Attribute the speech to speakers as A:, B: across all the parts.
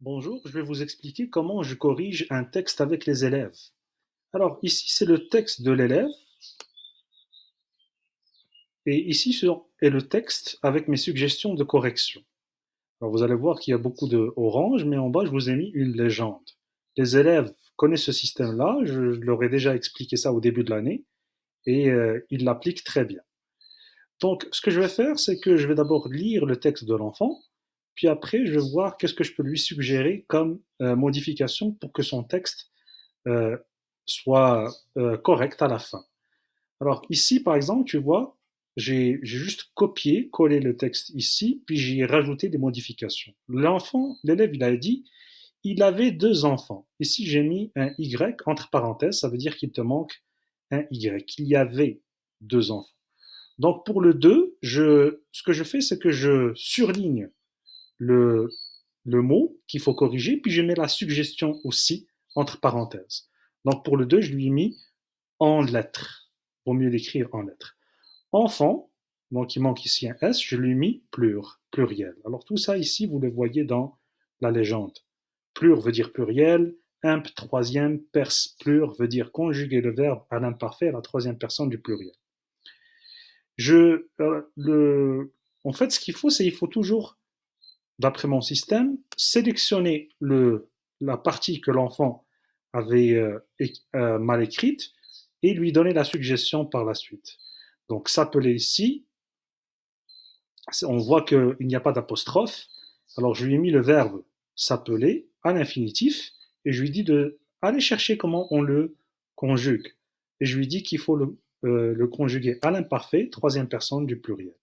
A: Bonjour, je vais vous expliquer comment je corrige un texte avec les élèves. Alors ici, c'est le texte de l'élève et ici est le texte avec mes suggestions de correction. Alors vous allez voir qu'il y a beaucoup de orange, mais en bas, je vous ai mis une légende. Les élèves connaissent ce système-là, je leur ai déjà expliqué ça au début de l'année et ils l'appliquent très bien. Donc ce que je vais faire, c'est que je vais d'abord lire le texte de l'enfant, puis après, je vais voir qu'est-ce que je peux lui suggérer comme modification pour que son texte euh, soit correct à la fin. Alors ici, par exemple, tu vois, j'ai juste copié, collé le texte ici, puis j'ai rajouté des modifications. L'enfant, l'élève, il a dit, il avait deux enfants. Ici, j'ai mis un Y entre parenthèses, ça veut dire qu'il te manque un Y. Il y avait deux enfants. Donc pour le 2, ce que je fais, c'est que je surligne le, le mot qu'il faut corriger, puis je mets la suggestion aussi entre parenthèses. Donc pour le 2, je lui ai mis en lettres. Vaut mieux l'écrire en lettres. Enfant, donc il manque ici un S, je lui ai mis pluriel. Alors tout ça ici, vous le voyez dans la légende. Plur veut dire pluriel, imp troisième, pers plur veut dire conjuguer le verbe à l'imparfait à la troisième personne du pluriel. Je, en fait, ce qu'il faut, c'est qu'il faut toujours, d'après mon système, sélectionner la partie que l'enfant avait mal écrite et lui donner la suggestion par la suite. Donc s'appeler ici, on voit qu'il n'y a pas d'apostrophe, alors je lui ai mis le verbe s'appeler à l'infinitif et je lui dis de aller chercher comment on le conjugue. Et je lui dis qu'il faut le conjuguer à l'imparfait, troisième personne du pluriel.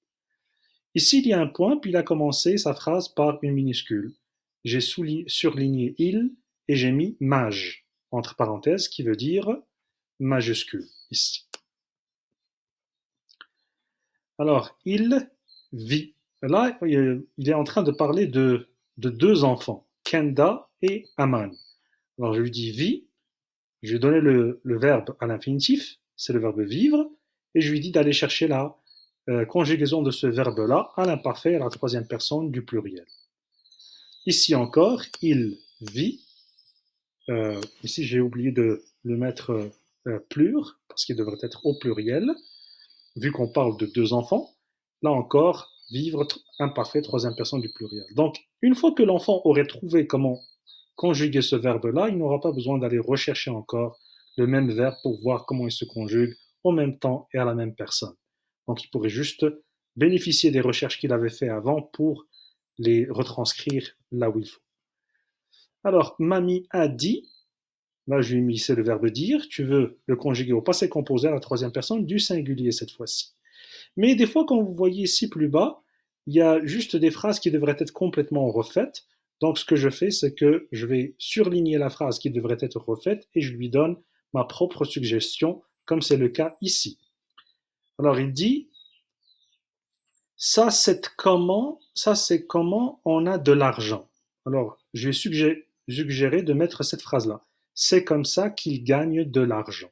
A: Ici, il y a un point, puis il a commencé sa phrase par une minuscule. J'ai surligné il et j'ai mis mage, entre parenthèses, qui veut dire majuscule, ici. Alors, il vit. Là, il est en train de parler de deux enfants, Kenda et Aman. Alors, je lui dis vit, je lui ai donné le verbe à l'infinitif, c'est le verbe vivre, et je lui dis d'aller chercher la conjugaison de ce verbe-là à l'imparfait, à la troisième personne du pluriel. Ici encore, il vit. Ici, j'ai oublié de le mettre plur, parce qu'il devrait être au pluriel, vu qu'on parle de deux enfants. Là encore, vivre imparfait, troisième personne du pluriel. Donc, une fois que l'enfant aurait trouvé comment conjuguer ce verbe-là, il n'aura pas besoin d'aller rechercher encore le même verbe pour voir comment il se conjugue en même temps et à la même personne. Donc, il pourrait juste bénéficier des recherches qu'il avait fait avant pour les retranscrire là où il faut. Alors, mamie a dit, là je lui ai mis c'est le verbe dire, tu veux le conjuguer au passé composé à la troisième personne du singulier cette fois-ci. Mais des fois, quand vous voyez ici plus bas, il y a juste des phrases qui devraient être complètement refaites. Donc, ce que je fais, c'est que je vais surligner la phrase qui devrait être refaite et je lui donne ma propre suggestion, comme c'est le cas ici. Alors, il dit, ça c'est comment on a de l'argent. Alors, je vais suggérer de mettre cette phrase-là. C'est comme ça qu'il gagne de l'argent.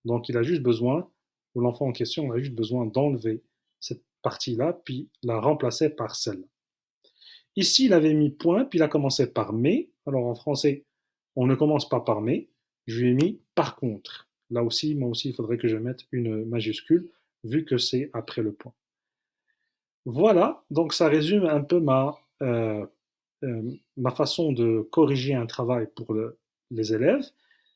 A: Donc, il a juste besoin, ou l'enfant en question a juste besoin d'enlever cette partie-là, puis la remplacer par celle-là. Ici, il avait mis point, puis il a commencé par mais. Alors, en français, on ne commence pas par mais. Je lui ai mis par contre. Là aussi, moi aussi, il faudrait que je mette une majuscule, vu que c'est après le point. Voilà, donc ça résume un peu ma façon de corriger un travail pour les élèves.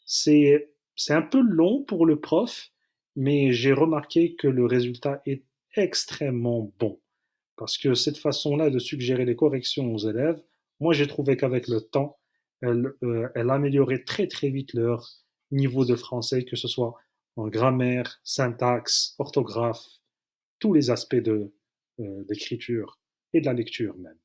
A: C'est un peu long pour le prof, mais j'ai remarqué que le résultat est extrêmement bon. Parce que cette façon-là de suggérer les corrections aux élèves, moi j'ai trouvé qu'avec le temps, elle améliorait très très vite leur niveau de français, que ce soit en grammaire, syntaxe, orthographe, tous les aspects d'écriture et de la lecture même.